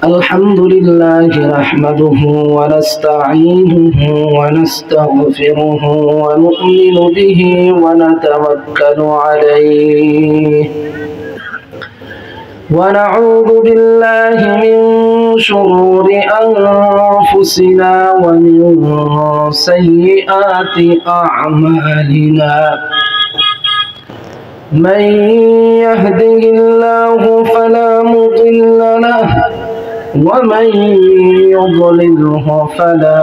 الحمد لله نحمده ونستعينه ونستغفره ونؤمن به ونتوكل عليه ونعوذ بالله من شرور أنفسنا ومن سيئات أعمالنا من يهده الله فلا مضل له ومن يضلله فلا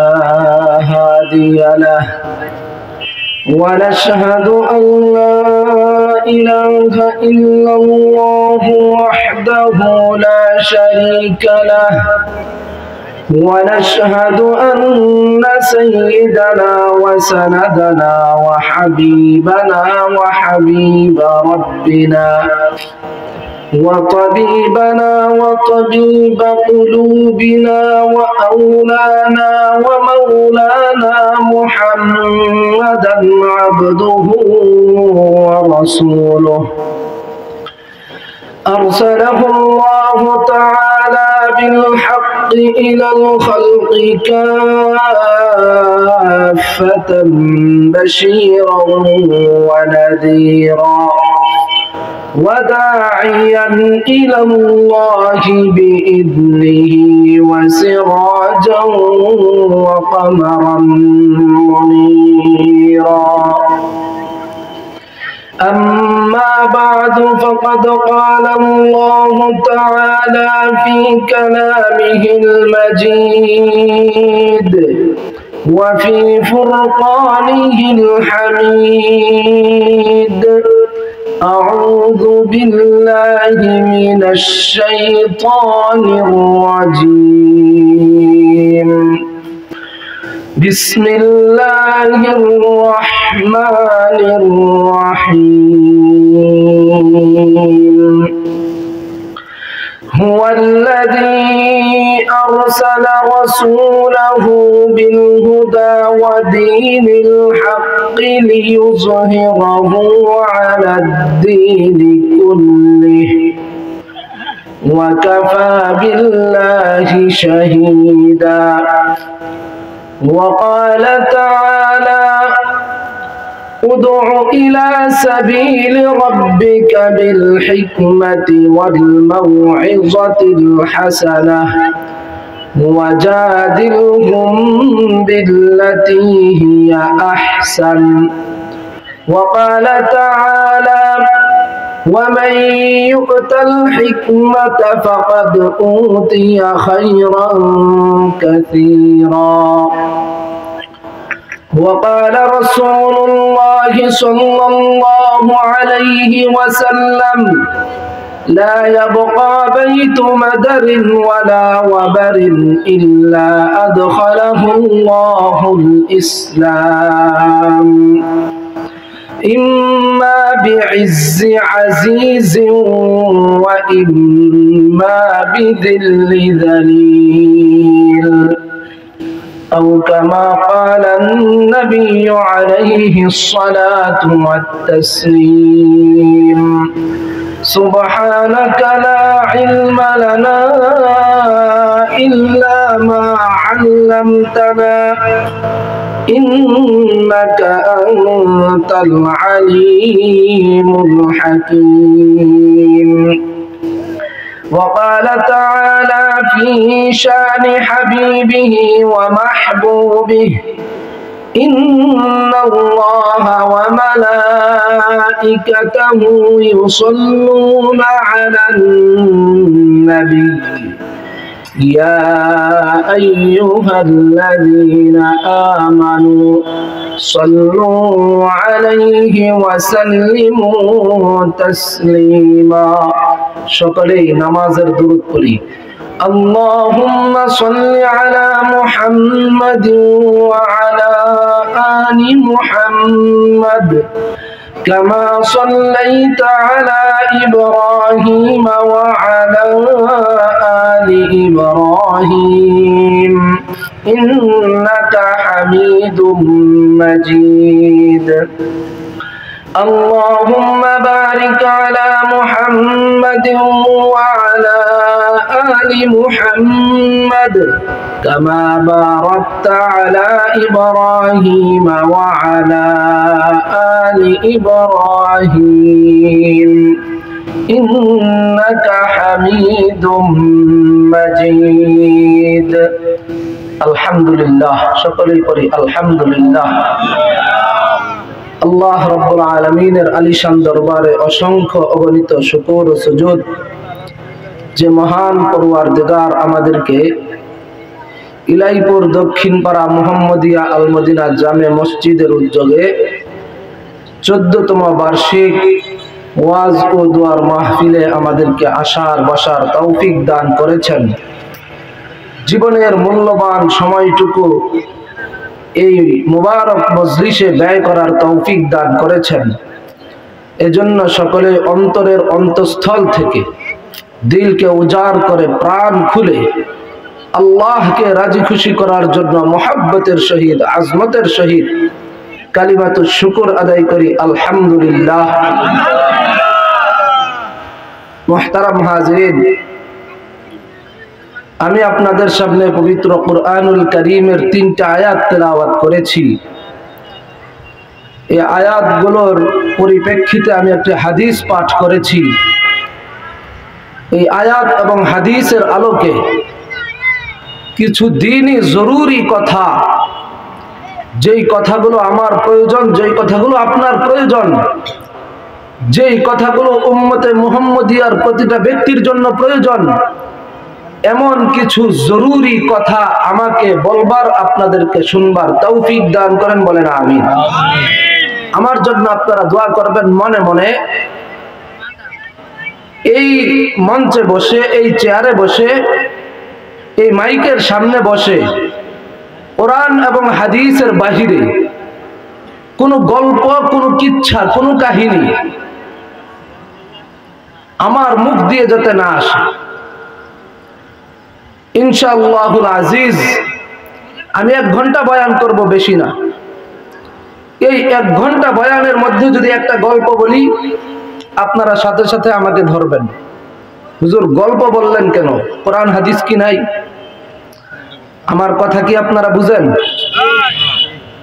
هادي له ونشهد أن لا إله إلا الله وحده لا شريك له ونشهد أن سيدنا وسندنا وحبيبنا وحبيب ربنا وطبيبنا وطبيب قلوبنا وأولانا ومولانا محمدا عبده ورسوله أرسله الله تعالى بالحق إلى الخلق كافة بشيرا ونذيرا وداعيا إلى الله بإذنه وسراجا وقمرا منيرا أما بعد فقد قال الله تعالى في كلامه المجيد وفي فرقانه الحميد أعوذ بالله من الشيطان الرجيم بسم الله الرحمن الرحيم هو الذي أرسل رسوله بالهدى ودين الحق ليظهره على الدين كله وكفى بالله شهيدا وقال تعالى ادع إلى سبيل ربك بالحكمة والموعظة الحسنة وجادلهم بالتي هي أحسن وقال تعالى ومن يؤت الحكمة فقد أوتي خيرا كثيرا وقال رسول الله صلى الله عليه وسلم لا يبقى بيت مدر ولا وبر إلا أدخله الله الإسلام إما بعز عزيز وإما بذل ذليل أو كما قال النبي عليه الصلاة والتسليم سبحانك لا علم لنا إلا ما علمتنا إنك أنت العليم الحكيم وقال تعالى في شان حبيبه ومحبوبه إن الله وملائكته يصلون على النبي يا أيها الذين آمنوا صلوا عليه وسلموا تسليما شكري نماز الدرود قري اللهم صل على محمد وعلى آل محمد كما صليت على إبراهيم وعلى آل إبراهيم إنك حميد مجيد اللهم بارك على محمد وعلى آل محمد كما باركت على إبراهيم وعلى آل إبراهيم إنك حميد مجيد الحمد لله সকলেই পড়ি আলহামদুলিল্লাহ আল্লাহ রাব্বুল আলামিনের আলিশান দরবারে অসংখ্য অগণিত শুকর ও সুজুদ যে মহান পরওয়ারদিগার আমাদেরকে ইলাইপুর দক্ষিণপাড়া মুহাম্মদিয়া আল মদিনা জামে মসজিদের উদ্যোগে 14তম বার্ষিক ওয়াজ ও দুয়ার মাহফিলে আমাদেরকে আসার বসার তৌফিক দান করেছেন। জীবনের মূল্যবান সময়টুকু এই মুবারক মজলিসে ব্যয় করার তৌফিক দান করেছেন। এজন্য সকলে অন্তরের অন্তঃস্থল থেকে দিলকে উজাড় করে প্রাণ খুলে আল্লাহকে রাজি খুশি করার জন্য মুহাব্বতের সহিত আজমতের সহিত কালিমাতুশ শুকর আদায় করি আলহামদুলিল্লাহ। মুহতারাম হাজিরিন, আমি আপনাদের সামনে পবিত্র কুরআনুল কারীমের 3টা আয়াত তেলাওয়াত করেছি। এই আয়াতগুলোর পরিপ্রেক্ষিতে আমি একটি হাদিস পাঠ করেছি। এই আয়াত এবং হাদিসের আলোকে কিছু দ্বীনি জরুরি কথা, যেই কথাগুলো আমার প্রয়োজন, যেই কথাগুলো আপনার প্রয়োজন, যেই কথাগুলো উম্মতে মুহাম্মদিয়ার প্রতিটা ব্যক্তির জন্য প্রয়োজন, এমন কিছু জরুরি কথা আমাকে বলবার, আপনাদেরকে শুনবার তৌফিক দান করেন, বলেন আমিন। আমার জন্য আপনারা দোয়া করবেন মনে মনে। এই মঞ্চে বসে, এই চেয়ারে বসে, এই মাইকের সামনে বসে কোরআন এবং হাদিসের বাহিরে কোনো গল্প, কোনো কিচ্ছা, কোনো কাহিনী আমার মুখ দিয়ে যাতে না আসে। ইনশাআল্লাহুল আজিজ আমি 1 ঘন্টা বয়ান করব, বেশি না। এই 1 ঘন্টা বয়ানের মধ্যে যদি একটা গল্প বলি, আপনারা সাথে সাথে আমাকে ধরবেন, হুজুর গল্প বললেন কেন, কোরআন হাদিস কি নাই? আমার কথা কি আপনারা বুঝেন?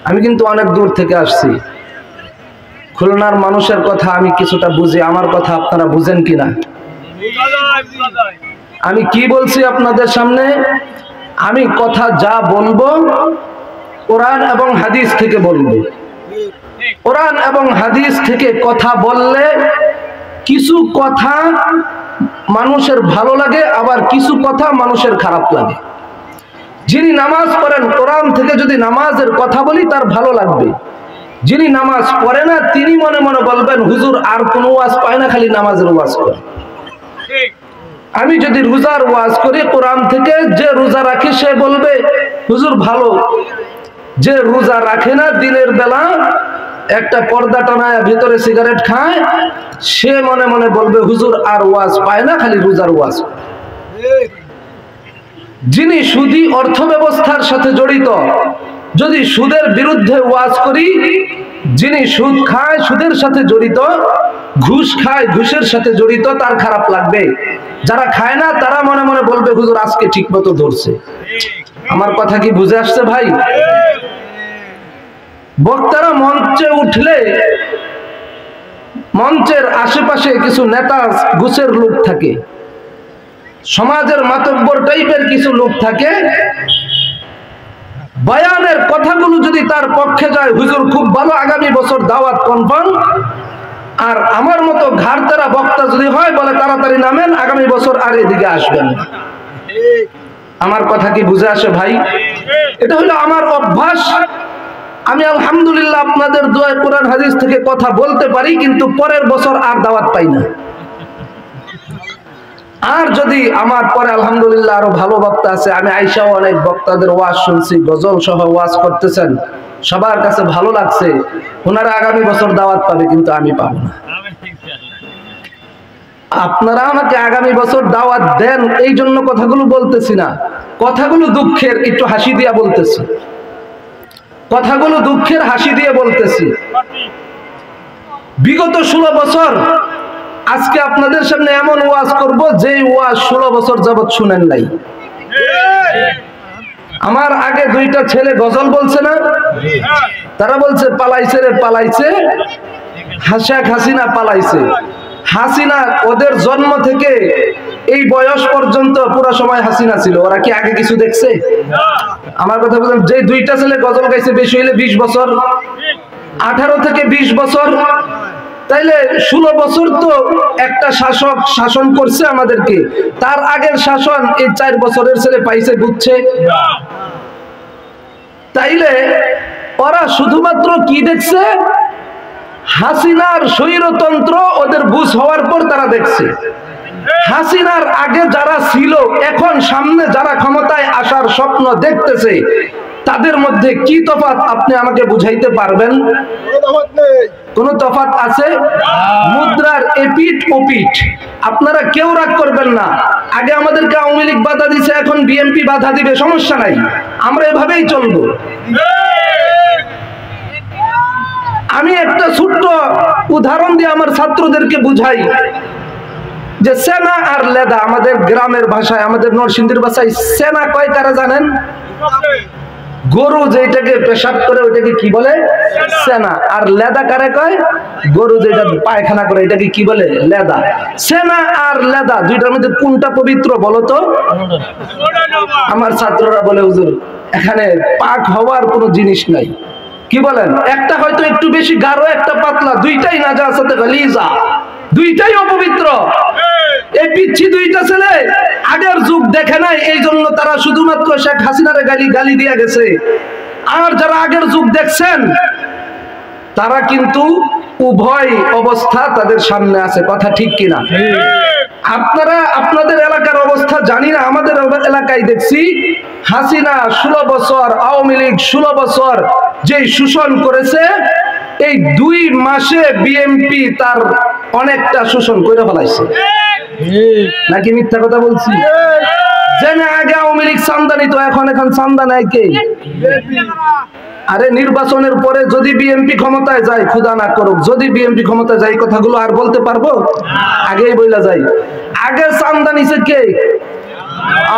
আমি কিন্তু অনেক দূর থেকে আসছি। খুলনার মানুষের কথা আমি কিছুটা বুঝি, আমার কথা আপনারা বুঝেন কিনা? আমি কি বলছি আপনাদের সামনে? আমি কথা যা বলবো কোরআন এবং হাদিস থেকে বলবো। কোরআন এবং হাদিস থেকে কথা বললে কিছু কথা মানুষের ভালো লাগে, আবার কিছু কথা মানুষের খারাপ লাগে। যিনি নামাজ পড়েন, কোরআন থেকে যদি নামাজের কথা বলি তার ভালো লাগবে। যিনি নামাজ পড়ে না তিনি মনে মনে বলবেন, হুজুর আর কোনো ওয়াজ পায় না, খালি নামাজের ওয়াজ করে। আমি যদি রোজার ওয়াজ করি কোরআন থেকে, যে রোজা রাখে সে বলবে হুজুর ভালো। যে রোজা রাখে না, দিনের বেলা একটা পর্দা টানায় ভিতরে সিগারেট খায়, সে মনে মনে বলবে হুজুর আর ওয়াজ পায় না, খালি রোজার ওয়াজ। যিনি সুদী অর্থ ব্যবস্থার সাথে জড়িত, যদি সুদের বিরুদ্ধে ওয়াজ করি, যিনি সুদ খায় সুদের সাথে জড়িত, ঘুষ খায় ঘুষের সাথে জড়িত, তার খারাপ লাগবে। যারা খায় না তারা মনে মনে বলবে হুজুর আজকে ঠিক মতো ধরছে। আমার কথা কি বুঝে আসছে ভাই? বক্তারা মঞ্চে উঠলে মঞ্চের আশেপাশে কিছু নেতা ঘুষের লোক থাকে, সমাজের মাতব্বর টাইপের কিছু লোক থাকে। বয়ানের কথাগুলো যদি তার পক্ষে যায়, হুজুর খুব ভালো, আগামী বছর দাওয়াত কনফার্ম। আর আমার মতো ঘাড়তেরা বক্তা যদি হয়, বলে তাড়াতাড়ি নামেন, আগামী বছর আর এদিকে আসবেন না। আমার কথা কি বুঝে আসে ভাই? এটা হলো আমার অভ্যাস। আমি আলহামদুলিল্লাহ আপনাদের দোয়ায় কোরআন হাদিস থেকে কথা বলতে পারি, কিন্তু পরের বছর আর দাওয়াত পাই না। আর যদি আমার পরে আলহামদুলিল্লাহ আরো ভালো বক্তা আছে, আমি আইসাও অনেক বক্তাদের ওয়াজ শুনছি, গজল সহ ওয়াজ করতেছেন, সবার কাছে ভালো লাগছে, ওনারা আগামী বছর দাওয়াত পাবে, কিন্তু আমি পাবো না। আপনারা আমাকে আগামী বছর দাওয়াত দেন, এই জন্য কথাগুলো বলতেছি না। কথাগুলো দুঃখের, একটু হাসি দিয়া বলতেছি। কথাগুলো দুঃখের, হাসি দিয়ে বলতেছি। বিগত 16 বছর আজকে আপনাদের সামনে এমন ওয়াজ করব যে ওয়াজ 16 বছর যাবত শুনেন নাই। আমার আগে দুইটা ছেলে গজল বলছে না, তারা বলছে পালাইছে রে পালাইছে, শেখ হাসিনা পালাইছে। হাসিনা ওদের জন্ম থেকে এই বয়স পর্যন্ত পুরো সময় হাসিনা ছিল, ওরা কি আগে কিছু দেখছে? আমার কথা বলেন, যে দুইটা ছেলে গজল গাইছে বেশি হইলে 20 বছর, 18 থেকে 20 বছর, তাইলে 16 বছর তো একটা শাসক শাসন করছে আমাদেরকে। তার আগের শাসন এই 4 বছরের ছেলে পাইছে, বুঝছে? তাইলে ওরা শুধুমাত্র কি দেখছে? হাসিনার স্বৈরতন্ত্র ওদের বুঝ হওয়ার পর তারা দেখছে। হাসিনার আগে যারা ছিল, এখন সামনে যারা ক্ষমতায় আসার স্বপ্ন দেখতেছে, তাদের মধ্যে কি তফাৎ আপনি আমাকে বুঝাইতে পারবেন? কোন তফাৎ আছে? মুদ্রার এপিঠ ওপিঠ। আপনারা কেউ রাগ করবেন না। আগে আমাদেরকে আওয়ামী লীগ বাধা দিছে, এখন বিএনপি বাধা দিবে, সমস্যা নাই, আমরা এভাবেই চলবো। আমি একটা ছোট্ট উদাহরণ দিয়ে আমার ছাত্রদেরকে বুঝাই যে সেনা আর লেদা, আমাদের গ্রামের ভাষায়, আমাদের নরসিংদীর ভাষায় সেনা কয় কারা জানেন? গরু যেটাকে পেশাব করে ওইটাকে কি বলে? সেনা। আর লেদা কারে কয়? গরু যেটা পায়খানা করে এটাকে কি বলে? লেদা। সেনা আর লেদা দুইটার মধ্যে কোনটা পবিত্র বলো তো? আমার ছাত্ররা বলে হুজুর এখানে পাক হওয়ার কোনো জিনিস নাই। কি বলেন? একটা হয়তো একটু বেশি গাঢ়, একটা পাতলা, দুইটাই নাজাসাতে গালিজা, দুইটাই অপবিত্র। এই পিচ্ছি দুইটা ছেলে আগের যুগ দেখে নাই, এই জন্য তারা শুধুমাত্র শেখ হাসিনার গালি দিয়ে গেছে। আর যারা আগের যুগ দেখছেন তারা কিন্তু উভয় অবস্থা তাদের সামনে আছে, কথা ঠিক কিনা? আপনারা আপনাদের এলাকার অবস্থা জানি না, আমাদের এলাকায় দেখছি হাসিনা 16 বছর, আওয়ামী লীগ 16 বছর যে শোষণ করেছে, এই 2 মাসে বিএনপি তার অনেকটা শোষণ করে ফেলাইছে। নাকি মিথ্যা কথা বলছি? জেনে আগে আওয়ামী লীগ চান্দা নিত, এখন চান্দা নেয় কে? আরে নির্বাচনের পরে যদি বিএনপি ক্ষমতায় যায়, খুদা না করুক, যদি বিএনপি ক্ষমতায় যায়, কথাগুলো আর বলতে পারবো? আগেই বইলা যাই, আগে চান্দা নিছে কে?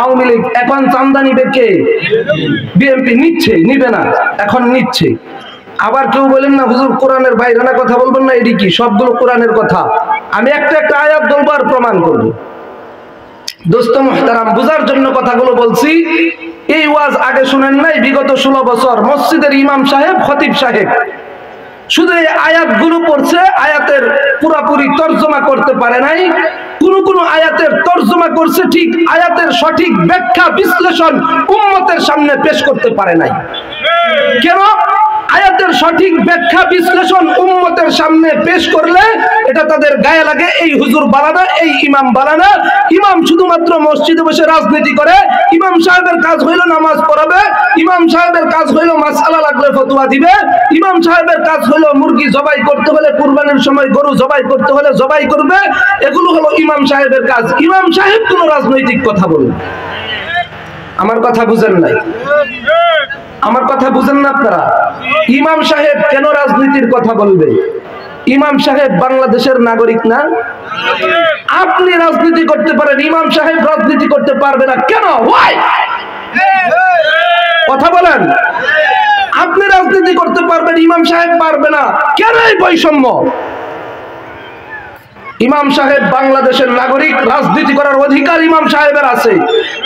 আওয়ামী লীগ। এখন চান্দা নিবে কে? বিএনপি। নিচ্ছে, নিবে না, এখন নিচ্ছে। আবার কেউ বলেন না হুজুর কোরআনের বাইরে না কথা বলবেন না, এটি কি? সবগুলো কোরআনের কথা। আমি একটা একটা আয়াত বলবো আর প্রমাণ করবো। দোস্ত মুহতারাম, বুঝার জন্য কথাগুলো বলছি। এই ওয়াজ আগে শুনেন নাই? বিগত 16 বছর মসজিদের ইমাম সাহেব, খতিব সাহেব শুধু এই আয়াতগুলো পড়ছে, আয়াতের পুরাপুরি তর্জমা করতে পারে নাই। কোন আয়াতের তর্জমা করছে, ঠিক আয়াতের সঠিক ব্যাখ্যা বিশ্লেষণ উম্মতের সামনে পেশ করতে পারে নাই। কেন? আয়াতের সঠিক ব্যাখ্যা বিশ্লেষণ উম্মতের সামনে পেশ করলে এটা তাদের গায়ে লাগে, এই হুজুর বালানা, এই ইমাম বালানা। ইমাম শুধুমাত্র মসজিদে বসে রাজনীতি করে। ইমাম সাহেবের কাজ হইল নামাজ পড়াবে, ইমাম সাহেবের কাজ হইল মাসআলা লাগলে ফতোয়া দিবে, ইমাম সাহেবের কাজ হইল মুরগি জবাই করতে হলে, কুরবানির সময় গরু জবাই করতে হলে জবাই করবে। এগুলো হলো ইমাম সাহেবের কাজ। ইমাম সাহেব কোনো রাজনৈতিক কথা বলবে? আমার কথা বুঝেন নাই? আমার কথা বুঝেন না আপনারা? ইমাম সাহেব কেন রাজনীতির কথা বলবে? ইমাম সাহেব বাংলাদেশের নাগরিক না? আপনি রাজনীতি করতে পারেন, ইমাম সাহেব রাজনীতি করতে পারবে না কেন? কথা বলেন। আপনি রাজনীতি করতে পারবেন, ইমাম সাহেব পারবে না কেন? এই বৈষম্য। ইমাম সাহেব বাংলাদেশের নাগরিক, রাজনীতি করার অধিকার ইমাম সাহেবের আছে।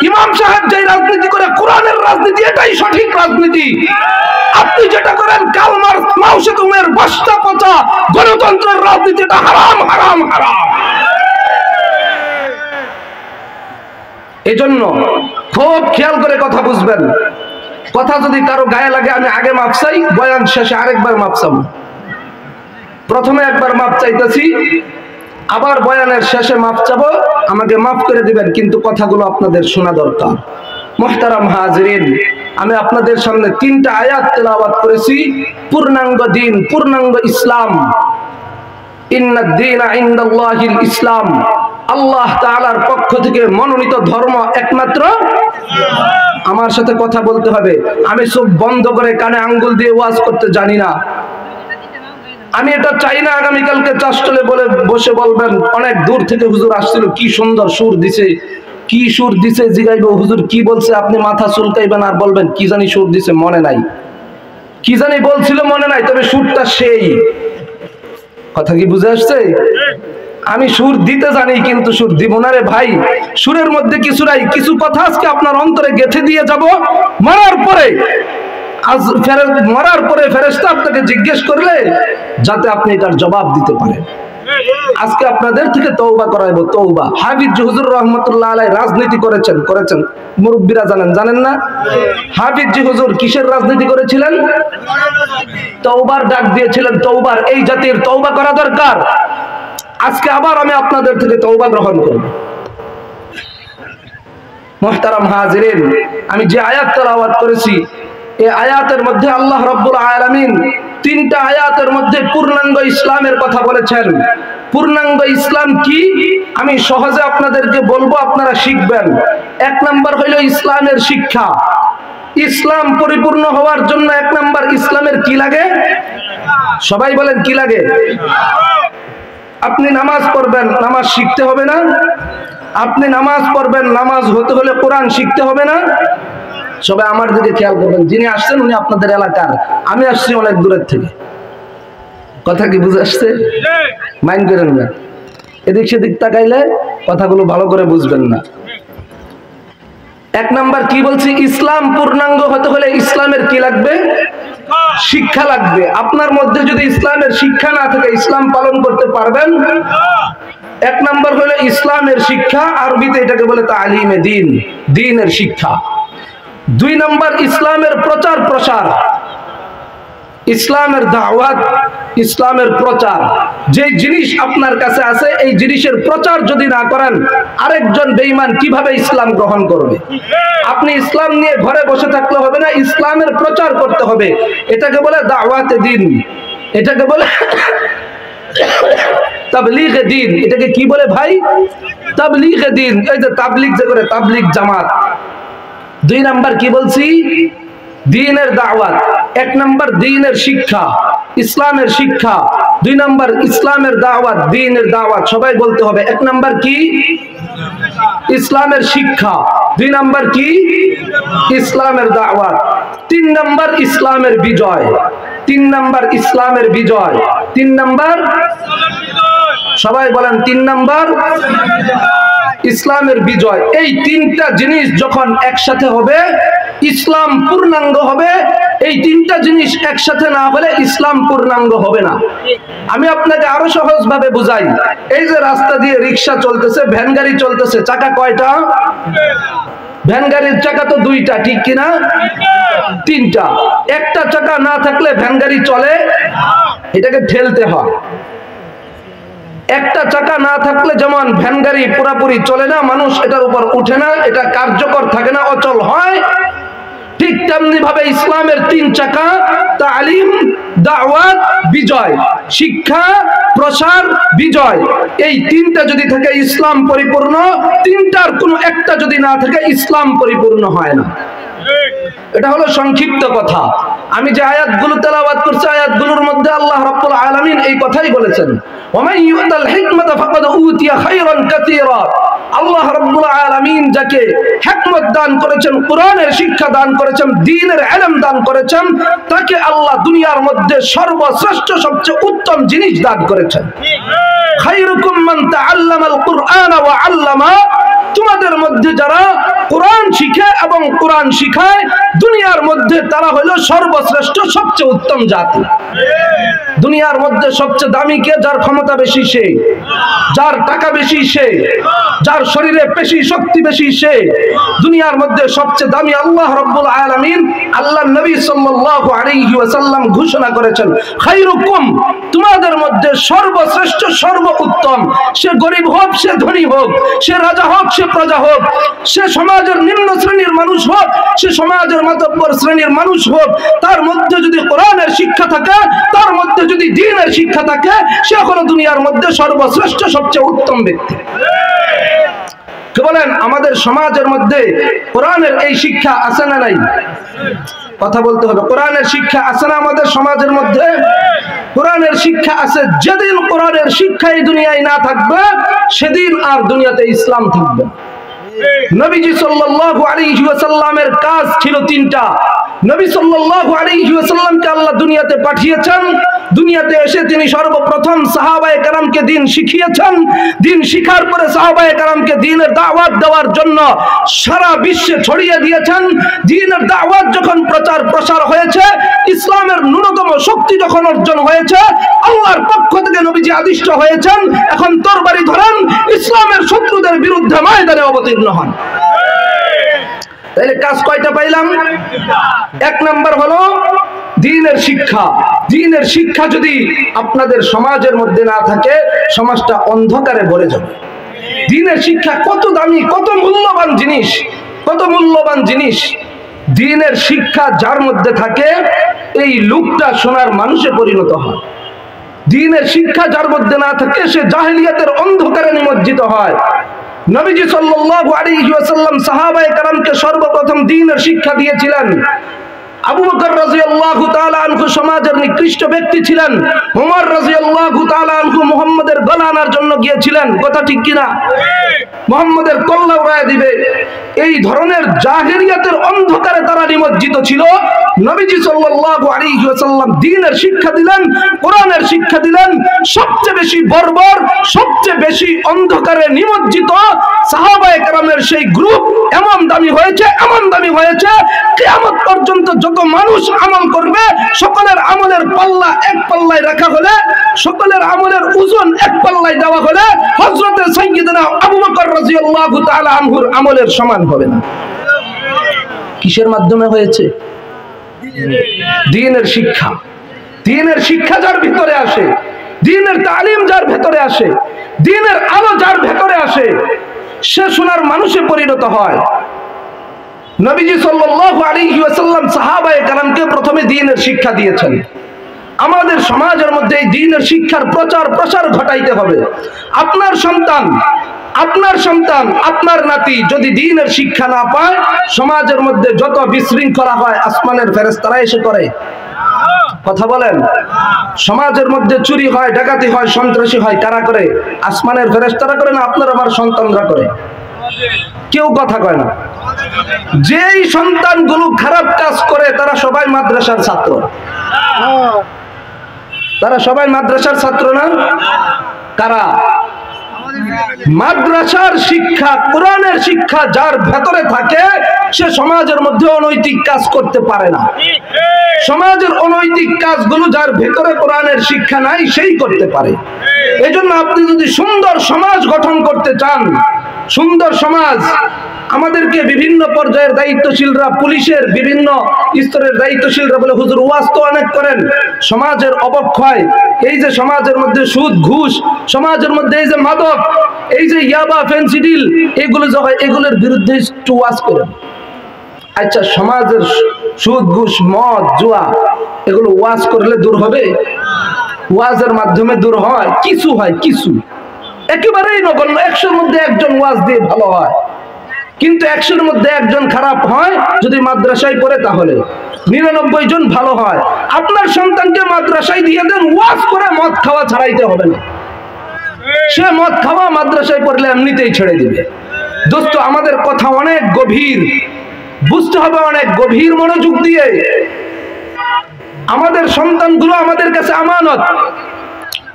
ইমাম সাহেব যে রাজনীতি করে কোরআনের রাজনীতি, এটাই সঠিক রাজনীতি। আপনি যেটা করেন কার্ল মার্কস, মাও সেতুংয়ের বস্তা পচা গণতন্ত্রের রাজনীতি, এটা হারাম হারাম হারাম। এজন্য খুব খেয়াল করে কথা বুঝবেন। কথা যদি কারো গায়ে লাগে, আমি আগে মাপ চাই, বয়ান শেষে আরেকবার মাপ চাবো। প্রথমে একবার মাপ চাইতেছি, আবার বয়ানের শেষে মাফ চাবো, আমাকে মাফ করে দিবেন, কিন্তু কথাগুলো আপনাদের শোনা দরকার। মুহতারাম হাজিরিন, আমি আপনাদের সামনে 3টা আয়াত তেলাওয়াত করেছি। পূর্ণাঙ্গ দিন, পূর্ণাঙ্গ ইসলাম। ইন্নাদ দীনা ইনদাল্লাহিল ইসলাম। আল্লাহ তাআলার পক্ষ থেকে মনোনীত ধর্ম একমাত্র। আমার সাথে কথা বলতে হবে। আমি চোখ বন্ধ করে কানে আঙ্গুল দিয়ে ওয়াজ করতে জানি না। আমি এটা চাই না আগামীকালকে চাষটলে বলে বসে বলবেন অনেক দূর থেকে হুজুর আসছিল, কি সুন্দর সুর দিছে, কি সুর দিছে জিগাইব, হুজুর কি বলছে, আপনি মাথা চুলকাইবেন আর বলবেন কি জানি সুর দিছে মনে নাই, কি জানি বলছিল মনে নাই, তবে সুরটা সেই। কথা কি বুঝে আসছে? আমি সুর দিতে জানি কিন্তু সুর দিব না রে ভাই। সুরের মধ্যে কিছু নাই, কিছু কথা আজকে আপনার অন্তরে গেঁথে দিয়ে যাব, মরার পরে মরার পরে ফেরেশতা আপনাকে জিজ্ঞেস করলে যাতে আপনি এটার জবাব দিতে পারেন। আজকে আপনাদের থেকে তওবা করাইবো, তওবা। হাফিজ হুজুর রহমাতুল্লাহ আলাইহি রাজনীতি করেছেন, মুরব্বীরা জানেন না? হাফিজ হুজুর কিসের রাজনীতি করেছিলেন? তওবার ডাক দিয়েছিলেন, তওবার। এই জাতির তওবা করা দরকার। আজকে আবার আমি আপনাদের থেকে তওবা গ্রহণ করব। মুহতারাম হাজিরিন, আমি যে আয়াত তেলাওয়াত করেছি এই আয়াতের মধ্যে আল্লাহ রাব্বুল আলামিন তিনটা আয়াতের মধ্যে পূর্ণাঙ্গ ইসলামের কথা বলেছেন। পূর্ণাঙ্গ ইসলাম কি আমি সহজে আপনাদেরকে বলবো, আপনারা শিখবেন। এক নাম্বার হইল ইসলামের শিক্ষা। ইসলাম পরিপূর্ণ হওয়ার জন্য এক নাম্বার ইসলামের কি লাগে? সবাই বলেন কি লাগে? আপনি নামাজ পড়বেন, নামাজ শিখতে হবে না? আপনি নামাজ পড়বেন, নামাজ হতে হলে কোরআন শিখতে হবে না? সবাই আমার দিকে খেয়াল করবেন, যিনি আসছেন উনি আপনাদের এলাকার, আমি আসছি অনেক দূরের থেকে। কথা কি বুঝে আসছে? মাইন্ড করেন না, এদিক সেদিক তাকাইলে কথাগুলো ভালো করে বুঝবেন না। এক নাম্বার কি বলছি, ইসলাম পূর্ণাঙ্গ হতে হলে ইসলামের কি লাগবে? শিক্ষা লাগবে। আপনার মধ্যে যদি ইসলামের শিক্ষা না থাকে ইসলাম পালন করতে পারবেন? এক নাম্বার হলো ইসলামের শিক্ষা, আরবিতে এটাকে বলে তালিমে দ্বীন, দ্বীনের শিক্ষা। দুই নাম্বার ইসলামের প্রচার প্রসার, ইসলামের দাওয়াত, ইসলামের প্রচার। যে জিনিস আপনার কাছে আছে এই জিনিসের প্রচার যদি না করেন আরেকজন বেঈমান কিভাবে ইসলাম গ্রহণ করবে? আপনি ইসলাম নিয়ে ঘরে বসে থাকলে হবে না, ইসলামের প্রচার করতে হবে। এটাকে বলে দাওয়াতে দ্বীন, এটাকে বলে তাবলীগে দ্বীন। এটাকে কি বলে ভাই? তাবলীগে দ্বীন। এই যে তাবলীগ যে করে, তাবলীগ জামাত। দুই নাম্বার কি বলছি? দ্বীনের দাওয়াত। এক নাম্বার দ্বীনের শিক্ষা, ইসলামের শিক্ষা। দুই নাম্বার ইসলামের দাওয়াত, দ্বীনের দাওয়াত। সবাই বলতে হবে। এক নাম্বার কি? ইসলামের শিক্ষা। দুই নাম্বার কি? ইসলামের দাওয়াত। তিন নাম্বার ইসলামের বিজয়। তিন নাম্বার ইসলামের বিজয়। তিন নাম্বার সবাই বলেন, তিন নাম্বার ইসলামের বিজয়। এই তিনটা জিনিস যখন একসাথে হবে ইসলাম পূর্ণাঙ্গ হবে। এই তিনটা জিনিস একসাথে না হলে ইসলাম পূর্ণাঙ্গ হবে না। আমি আপনাকে আরো সহজ ভাবে বুঝাই। এই যে রাস্তা দিয়ে রিক্সা চলতেছে, ভ্যান গাড়ি চলতেছে, চাকা কয়টা? ভ্যান গাড়ির চাকা তো দুইটা, ঠিক কিনা? তিনটা। একটা চাকা না থাকলে ভ্যান গাড়ি চলে, এটাকে ঠেলতে হয়। একটা চাকা না থাকলে যেমন ভ্যান গাড়ি পুরাপুরি চলে না, মানুষ এটার উপর উঠে না, এটা কার্যকর থাকে না, অচল হয়। ঠিক তেমনি ভাবে ইসলামের তিন চাকা, তালিম, দাওয়াত, বিজয়। শিক্ষা, প্রসার, বিজয়। এই তিনটা যদি থাকে ইসলাম পরিপূর্ণ। তিনটার কোনো একটা যদি না থাকে ইসলাম পরিপূর্ণ হয় না। এটা হলো সংক্ষিপ্ত কথা। আমি যে আয়াতগুলো তেলাওয়াত করছি আয়াতগুলোর মধ্যে আল্লাহ রাব্বুল আলামিন এই কথাই বলেছেন, ওয়া মান ইউতাল হিকমাতা ফাকাদ উতিয়া খায়রান কাসীরা। আল্লাহ রাব্বুল আলামিন যাকে হিকমত দান করেছেন, কোরআনের শিক্ষা দান করেছেন, দ্বীনের ইলম দান করেছেন, তাকে আল্লাহ দুনিয়ার মধ্যে সর্বশ্রেষ্ঠ সবচেয়ে উত্তম জিনিস দান করেছেন। খায়রুকুম মান তাআল্লামাল কুরআন ওয়া আল্লামা। তোমাদের মধ্যে যারা কোরআন শিখে এবং কোরআন শিখায় দুনিয়ার মধ্যে তারা হলো সর্বশ্রেষ্ঠ সবচেয়ে উত্তম জাতি। দুনিয়ার মধ্যে সবচেয়ে দামি কে? যার ক্ষমতা বেশি সে, যার টাকা বেশি সে, যার শরীরে পেশি শক্তি বেশি সে। দুনিয়ার মধ্যে সবচেয়ে দামি আল্লাহ রাব্বুল আলামিন, আল্লাহর নবী সাল্লাল্লাহু আলাইহি ওয়াসাল্লাম ঘোষণা করেছেন, খায়রুকুম, তোমাদের মধ্যে সর্বশ্রেষ্ঠ সর্বোত্তম। সে গরিব হোক, সে ধনী হোক, সে রাজা হোক, সে প্রজা হোক, সে সমাজের নিম্ন শ্রেণীর মানুষ হোক, সে সমাজের মাতব্বর শ্রেণীর মানুষ হোক, তার মধ্যে যদি কোরআনের শিক্ষা থাকে, তার মধ্যে যদি দ্বীনের শিক্ষা থাকে, সে হলো দুনিয়ার মধ্যে সর্বশ্রেষ্ঠ সবচেয়ে উত্তম ব্যক্তি। কে বলেন আমাদের সমাজের মধ্যে কোরআনের এই শিক্ষা আছে না নাই? কথা বলতে হবে। কোরআনের শিক্ষা আছে না আমাদের সমাজের মধ্যে? কোরআনের শিক্ষা আছে। যেদিন কোরআনের শিক্ষা এই দুনিয়ায় না থাকবে সেদিন আর দুনিয়াতে ইসলাম থাকবে। নবীজি সাল্লাল্লাহু আলাইহি ওয়াসাল্লামের কাজ ছিল তিনটা। নবী সাল্লাল্লাহু আলাইহি ওয়াসাল্লামকে আল্লাহ দুনিয়াতে পাঠিয়েছেন। দুনিয়াতে এসে তিনি সর্বপ্রথম সাহাবায়ে কেরামকে দ্বীন শিখিয়েছেন। দ্বীন শিখার পরে সাহাবায়ে কেরামকে দ্বীনের দাওয়াত দেওয়ার জন্য সারা বিশ্বে ছড়িয়ে দিয়েছেন। দ্বীনের দাওয়াত যখন প্রচার প্রসার হয়েছে, ইসলামের ন্যূনতম শক্তি যখন অর্জন হয়েছে, আল্লাহর পক্ষ থেকে নবীজি আদিষ্ট হয়েছেন, এখন তরবারি ধরেন, ইসলামের শত্রুদের বিরুদ্ধে ময়দানে অবতীর্ণ হন। তাহলে কাজ কয়টা পাইলাম? এক নাম্বার হলো দ্বীনের শিক্ষা। দ্বীনের শিক্ষা যদি আপনাদের সমাজের মধ্যে না থাকে, সমাজটা অন্ধকারে ভরে যাবে। দ্বীনের শিক্ষা কত দামি, কত মূল্যবান জিনিস, কত মূল্যবান জিনিস। দ্বীনের শিক্ষা যার মধ্যে থাকে, এই লোকটা সোনার মানুষে পরিণত হয়। দ্বীনের শিক্ষা যার মধ্যে না থাকে, সে জাহেলিয়াতের অন্ধকারে নিমজ্জিত হয়। নবীজি সাল্লাল্লাহু আলাইহি ওয়াসাল্লাম সাহাবায়ে কেরামকে সর্বপ্রথম দ্বীনের শিক্ষা দিয়েছিলেন। আবু বকর রাদিয়াল্লাহু তাআলা আনহু সমাজের নিকৃষ্ট ব্যক্তি ছিলেন। ওমর রাদিয়াল্লাহু তাআলা আনহু মুহাম্মাদের গলা আনার জন্য গিয়েছিলেন। কথা ঠিক কিনা? মুহাম্মাদের কল্লা উড়ায় দিবে, এই ধরনের জাহেলিয়াতের অন্ধকারে তারা নিমজ্জিত ছিল। নবীজি সাল্লাল্লাহু আলাইহি ওয়াসাল্লাম দ্বীনের শিক্ষা দিলেন, কোরআনের শিক্ষা দিলেন। সবচেয়ে বেশি বর্বর, সবচেয়ে বেশি অন্ধকারে নিমজ্জিত সাহাবায়ে কেরামের সেই গ্রুপ এমন দামি হয়েছে, এমন দামি হয়েছে, কিয়ামত পর্যন্ত যত মানুষ আমল করবে, সকলের আমলের পাল্লা এক পাল্লায় রাখা হলে, সকলের আমলের ওজন এক পাল্লায় দেওয়া হলে, হযরত সাইয়্যিদনা আবু বকর রাদিয়াল্লাহু তাআলা আনহুর আমলের সমান হবে না। কিসের মাধ্যমে হয়েছে? দ্বীনের শিক্ষা। দ্বীনের শিক্ষা যার ভিতরে আসে, দ্বীনের তালিম যার ভেতরে আসে, দ্বীনের আলো যার ভেতরে আসে, সে সোনার মানুষে পরিণত হয়। নবীজি সাল্লাল্লাহু আলাইহি ওয়াসাল্লাম সাহাবায়ে কেরামকে প্রথমে দ্বীনের শিক্ষা দিয়েছেন। আমাদের সমাজের মধ্যে এই দ্বীনের শিক্ষার প্রচার প্রসার ঘটাইতে হবে। আপনার সন্তান, আপনার নাতি যদি দ্বীনের শিক্ষা না পায়, সমাজের মধ্যে যত বিশৃঙ্খলা হয় আসমানের ফেরেশতারা এসে করে। কথা বলেন। সমাজের মধ্যে চুরি হয়, ডাকাতি হয়, সন্ত্রাসী হয়, কারা করে? আসমানের ফেরেশতারা করে না আপনার আমার সন্তানরা করে? কেউ কথা কয় না। যেই সন্তানগুলো খারাপ কাজ করে তারা সবাই মাদ্রাসার ছাত্র। তারা সবাই মাদ্রাসার ছাত্র না? কারা? মাদ্রাসার শিক্ষা, কোরআনের শিক্ষা যার ভেতরে থাকে, সে সমাজের মধ্যে অনৈতিক কাজ করতে পারে না। সমাজের অনৈতিক কাজগুলো যার ভেতরে কোরআনের শিক্ষা নাই, সেই করতে পারে। এজন্য আপনি যদি সুন্দর সমাজ গঠন করতে চান, সুন্দর সমাজ, আমাদেরকে বিভিন্ন পর্যায়ের দায়িত্বশীলরা, পুলিশের বিভিন্ন স্তরের দায়িত্বশীলরা বলে, হুজুর ওয়াজ তো অনেক করেন, সমাজের অবক্ষয়, এই যে সমাজের মধ্যে সুদ ঘুষ, সমাজের মধ্যে এই যে মাদক, এই যে ইয়াবা ফেন্সিডিল, এগুলো যখন, এগুলোর বিরুদ্ধে একটু ওয়াজ করেন। আচ্ছা, সমাজের সুদ ঘুষ মদ জুয়া এগুলো ওয়াজ করলে দূর হবে? ওয়াজের মাধ্যমে দূর হয়? কিছু হয়, কিছু একেবারেই নগণ্য। 100-র মধ্যে একজন ওয়াজ দিয়ে ভালো হয়, কিন্তু 100-র মধ্যে একজন খারাপ হয়। যদি মাদ্রাসায় পড়ে তাহলে 99 জন ভালো হয়। আপনার সন্তানকে মাদ্রাসায় দিয়ে দেন, ওয়াজ করে মদ খাওয়া ছাড়াইতে হবে না। সে মদ খাওয়া মাদ্রাসায় পড়লে এমনিতেই ছেড়ে দিবে। দোস্ত, আমাদের কথা অনেক গভীর, বুঝতে হবে অনেক গভীর মনোযোগ দিয়ে। আমাদের সন্তানগুলো আমাদের কাছে আমানত।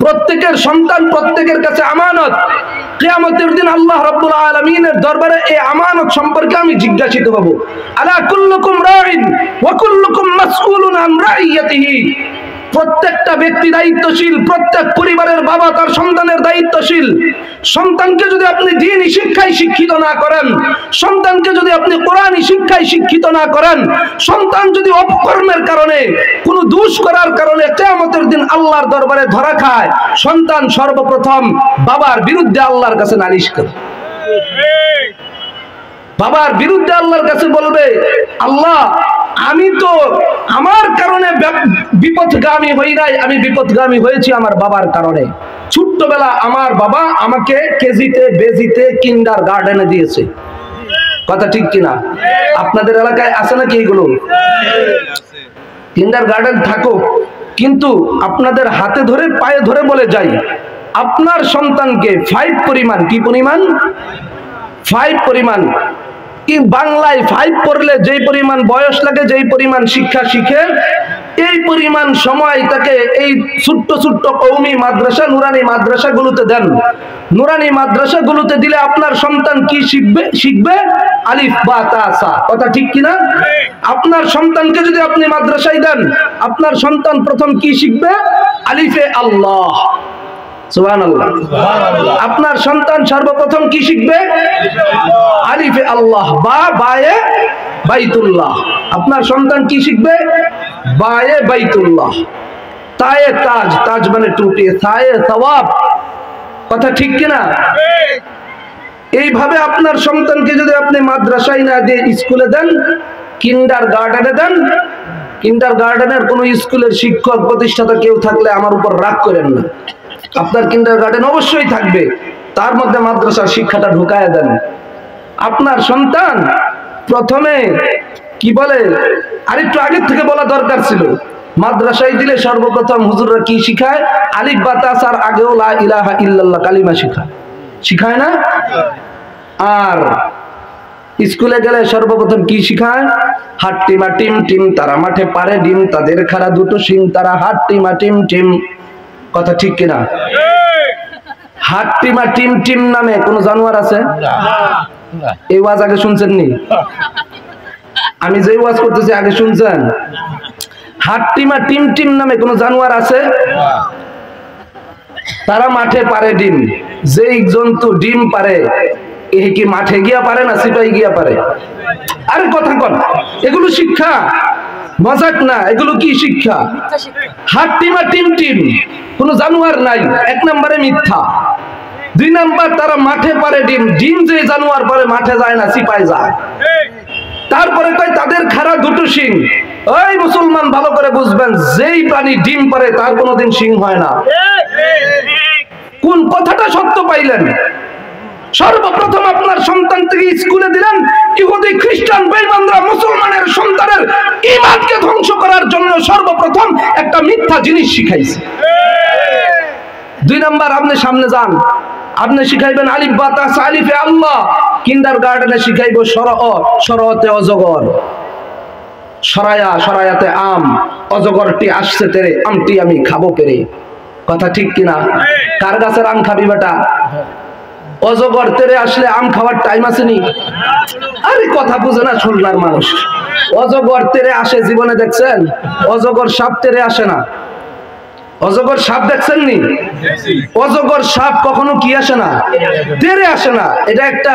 প্রত্যেকের সন্তান প্রত্যেকের কাছে আমানত। কিয়ামতের দিন আল্লাহ রাব্বুল আলামিনের দরবারে এই আমানত সম্পর্কে আমি জিজ্ঞাসিত হব। আলা কুল্লুকুম রাইন ওয়া কুল্লুকুম মাসউলুন আন রাইয়াতিহি। প্রত্যেকটা ব্যক্তি দায়িত্বশীল, প্রত্যেক পরিবারের বাবা তার সন্তানের দায়িত্বশীল। সন্তানকে যদি আপনি দ্বীনি শিক্ষায় শিক্ষিত না করেন, সন্তানকে যদি আপনি কোরআনী শিক্ষায় শিক্ষিত না করেন, সন্তান যদি অপকর্মের কারণে, কোনো দোষ করার কারণে কিয়ামতের দিন আল্লাহর দরবারে ধরা খায়, সন্তান সর্বপ্রথম বাবার বিরুদ্ধে আল্লাহর কাছে নালিশ করে। বাবার বিরুদ্ধে আল্লাহর কাছে বলবে, আল্লাহ আমি তো আমার কারণে বিপথগামী হই নাই, আমি বিপথগামী হয়েছি আমার বাবার কারণে। ছোট্টবেলা আমার বাবা আমাকে কেজিতে বেজিতে কিন্ডার গার্ডেনে দিয়েছে। কথা ঠিক কিনা? আপনাদের এলাকায় আছে নাকি এইগুলো? কিন্ডার গার্ডেন থাকুক, কিন্তু আপনাদের হাতে ধরে পায়ে ধরে বলে যাই, আপনার সন্তানকে 5 পরিমাণ, কি পরিমাণ? 5 পরিমাণ, কি বাংলায় 5 পড়লে যেই পরিমাণ বয়স লাগে, যেই পরিমাণ শিক্ষা শিখে, এই পরিমাণ সময় তাকে এই ছোট্ট ছোট্ট কওমি মাদ্রাসা, নুরানি মাদ্রাসাগুলোতে দেন। নুরানি মাদ্রাসাগুলোতে দিলে আপনার সন্তান কি শিখবে? আলিফ বা তা সা। কথা ঠিক কিনা? আপনার সন্তানকে যদি আপনি মাদ্রাসায় দেন, আপনার সন্তান প্রথম কি শিখবে? আলিফে আল্লাহ। সুবহানাল্লাহ। আপনার সন্তান সর্বপ্রথম কি শিখবে? আলিফে আল্লাহ বা বায়ে বাইতুল্লাহ। আপনার সন্তান কি শিখবে? বায়ে বাইতুল্লাহ। তায়ে তাজ, তাজ মানে টুপি, সায়ে সওয়াব। কথা ঠিক কিনা? এইভাবে আপনার সন্তানকে যদি আপনি মাদ্রাসায় না দিয়ে স্কুলে দেন, কিন্ডার গার্ডেনে দেন, কিন্ডার গার্ডেনের কোন স্কুলের শিক্ষক প্রতিষ্ঠাতা কেউ থাকলে আমার উপর রাগ করেন না, আপনার কিন্ডার গার্ডেন অবশ্যই থাকবে, তার মধ্যে মাদ্রাসার শিক্ষাটা ঢুকায় দেন। আপনার সন্তান প্রথমে কি বলে, আরেকটু আগের থেকে বলা দরকার ছিল, মাদ্রাসায় দিলে সর্বপ্রথম হুজুররা কি শিখায়? আলিফ বা তা সার আগেও লা ইলাহা ইল্লাল্লাহ কালিমা শিখায় না? আর স্কুলে গেলে সর্বপ্রথম কি শিখায়? হাট্টিমা টিম টিম, তারা মাঠে পারে ডিম, তাদের খাড়া দুটো শিং, তারা হাট্টিমা টিম টিম। কথা ঠিক কিনা? হাট্টিমা টিম টিম নামে কোন জানোয়ার আছে? এই ওয়াজ আগে শুনছেন নি? আমি যে ওয়াজ করতেছি আগে শুনছেন? হাট্টিমা টিম টিম নামে কোন জানোয়ার আছে? তারা মাঠে পারে ডিম। যেই জন্তু ডিম পারে, এ কি মাঠে গিয়া পারে না সিপাই গিয়া পারে? আরে কথা কন, এগুলো শিক্ষা, মজাক না, এগুলো কি শিক্ষা? হাট্টিমা টিম টিম, কোন জানোয়ার নাই। 1 নম্বরে মিথ্যা। 2 নম্বর, তারা মাঠে পারে ডিম। ডিম যে জানোয়ার পারে মাঠে যায় না, সিপাই যায়। তারপরে কয় তাদের খাড়া দুটো শিং। ওই মুসলমান ভালো করে বুঝবেন, যেই প্রাণী ডিম পারে তার কোনোদিন শিং হয় না। কোন কথাটা সত্য পাইলেন? সর্বপ্রথম আপনার সন্তান থেকে স্কুলে দিলেন, ইহুদি খ্রিস্টান বেঈমানরা মুসলমানের সন্তানের ঈমানকে ধ্বংস করার জন্য সর্বপ্রথম একটা মিথ্যা জিনিস শিখাইছে। 2 নাম্বার, আপনি সামনে যান, আপনি শিখাইবেন আলিফ বা তা সা, আলিফে আল্লাহ। কিন্ডার গার্ডেনে শিখাইব সরতে অজগর, সরায়া সরায়াতে আম, অজগরটি আসছে তেরে, আমটি আমি খাবো পেরে। কথা ঠিক কিনা? কার গাছের আম খাবি বেটা? অজগর তেরে আসলে আম খাওয়ার টাইম আসেনি? আরে কথা বুঝে না শুনলার মানুষ। অজগর তেরে আসে জীবনে দেখছেন? অজগর সাপ তেরে আসে না। অজগর সাপ দেখছেন নি? অজগর সাপ কখনো কি আসে না? তেরে আসে না। এটা একটা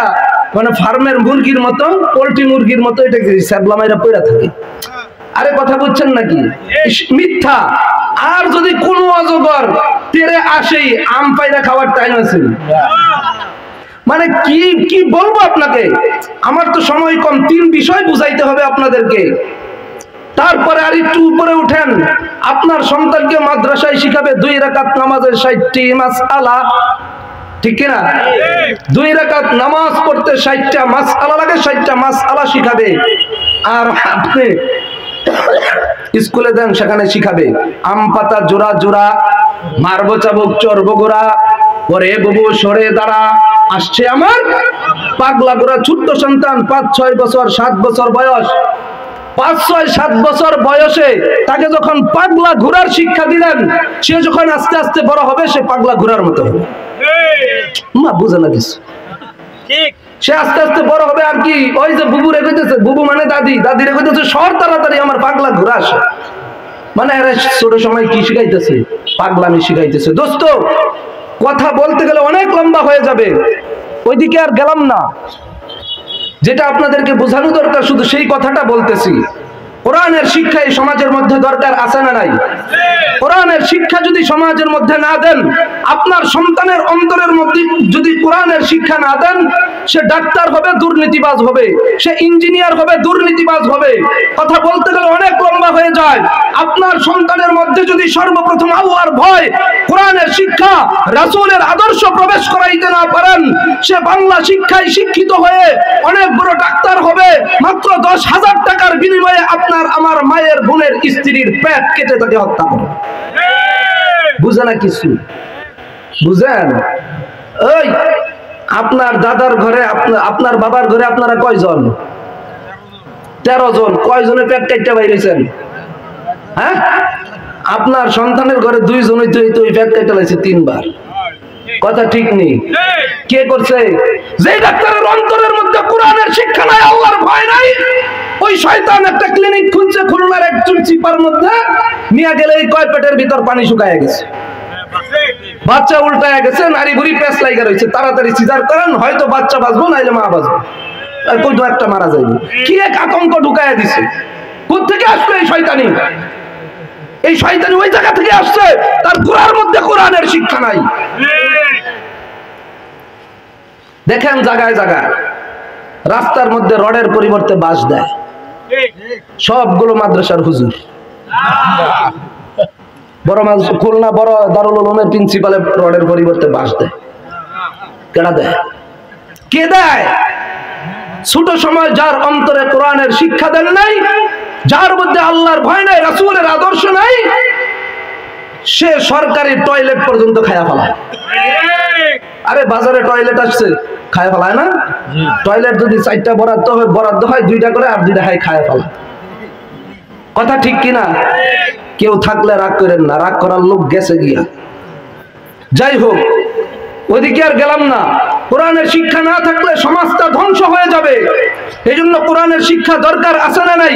মানে ফার্মের মুরগির মতো, পোল্ট্রি মুরগির মতো, এটা স্যাবলামাইরা পড়ে থাকে। আরে কথা বুঝছেন নাকি? মিথ্যা। আর যদি কোন অজগর তেরে আসেই আম পাইরা খাওয়ার টাইম আছে? মানে কি কি বলবো আপনাকে, আমার তো সময় কম, 3 বিষয় বুঝাইতে হবে আপনাদেরকে। তারপরে আর একটু উপরে উঠেন, আপনার সন্তানকে মাদ্রাসায় শিখাবে 2 রাকাত নামাজের 60টি মাসআলা। ঠিক কিনা? 2 রাকাত নামাজ পড়তে 60টা মাসআলা লাগে, 60টা মাসআলা শিখাবে। আর আপনি স্কুলে দেন, সেখানে শিখাবে আম পাতা জোড়া জোড়া, মারবো চাবুক চড়বো গোড়া, ওরে বুবু সরে দাঁড়া, আসছে আমার পাগলা গোড়া। ছোট্ট সন্তান 5-6 বছর 7 বছর বয়স, 5-6-7 বছর বয়সে তাকে যখন পাগলা ঘোড়ার শিক্ষা দিলেন, সে যখন আস্তে আস্তে বড় হবে, সে পাগলা ঘোড়ার মতো হবে। মা বুঝে না কিছু। ঠিক, সে আস্তে আস্তে বড় হবে। আর কি, ওই যে বুবু রেখেছে, বুবু মানে দাদি, দাদি রেখেছে সর তাড়াতাড়ি আমার পাগলা ঘোড়া আসে। মানে এরা ছোট সময় কি শিখাইতেছে? পাগলামি শিখাইতেছে। দোস্ত, কথা বলতে গেলে অনেক লম্বা হয়ে যাবে, ওইদিকে আর গেলাম না। যেটা আপনাদেরকে বোঝানো দরকার শুধু সেই কথাটা বলতেছি। কোরআনের শিক্ষা এই সমাজের মধ্যে দরকার আছে না নাই? কোরআনের শিক্ষা যদি সমাজের মধ্যে না দেন, আপনার সন্তানের অন্তরের মধ্যে যদি কোরআনের শিক্ষা না দেন, সে ডাক্তার হবে, দুর্নীতিবাজ হবে, সে ইঞ্জিনিয়ার হবে, দুর্নীতিবাজ হবে। কথা বলতে গেলে অনেক লম্বা হয়ে যায়। আপনার সন্তানের মধ্যে যদি সর্বপ্রথম আল্লাহর ভয়, কোরআনের শিক্ষা, রাসূলের আদর্শ প্রবেশ করাইতে না পারেন, সে বাংলা শিক্ষায় শিক্ষিত হয়ে অনেক বড় ডাক্তার হবে, মাত্র 10,000 টাকার বিনিময়ে আপনি আপনার আমার মায়ের বোনের স্ত্রীর পেট কেটে তাকে হত্যা করে। বুঝে না কিছু? বুঝেন? ওই আপনার দাদার ঘরে, আপনার বাবার ঘরে আপনারা কয়জন? 13 জন। কয়জনের পেট কাটতে বাইরেছেন? হ্যাঁ, আপনার সন্তানের ঘরে 2 জনই তো ওই পেট কাটতে লাইছে 3 বার। কথা ঠিক নেই? কে করছে? যে ডাক্তারের অন্তরের মধ্যে কোরআনের শিক্ষা নাই, আল্লাহর ভয় নাই, ওই শয়তান একটা ক্লিনিক খুলছে খুলনার এক চিপার মধ্যে, নিয়ে গেলে এই কয় পেটের ভিতর পানি শুকায় গেছে, বাচ্চা উল্টায় গেছে, নারী বুড়ি পেঁচ লাগা রয়েছে, তাড়াতাড়ি সিজার করেন, হয়তো বাচ্চা বাঁচবো নাইলে মা বাঁচবো, আর কোথাও একটা মারা যাবে। কি এক আতঙ্ক ঢুকায় দিছে। কোথেকে আসলো এই শয়তানি? এই শয়তানি ওই জায়গা থেকে আসছে, তার গোড়ার মধ্যে কোরআনের শিক্ষা নাই। দেখেন জায়গায় জায়গায় রাস্তার মধ্যে রডের পরিবর্তে বাঁশ দেয়, সবগুলো মাদ্রাসার হুজুর। খুলনা বড় দারুল উলুমের প্রিন্সিপালে রডের পরিবর্তে বাঁশ দেয়। কেডা দেয়? কে দেয়? ছোট সময় যার অন্তরে কোরআনের শিক্ষা দেন নাই, যার মধ্যে আল্লাহর ভয় নাই, রাসূলের আদর্শ নাই, সে সরকারি টয়লেট পর্যন্ত খায়া ফেলায়। আরে বাজারে টয়লেট আসছে, খায়া ফেলায় না? টয়লেট যদি 4টা বরাদ্দ হয় 2টা করে, আর 2টা খায়া ফেলায়। কথা ঠিক কিনা? কেউ থাকলে রাগ করেন না, রাগ করার লোক গেছে গিয়া। যাই হোক, ওইদিকে আর গেলাম না। কোরআনের শিক্ষা না থাকলে সমাজটা ধ্বংস হয়ে যাবে। এই জন্য কোরআনের শিক্ষা দরকার আছে না নাই?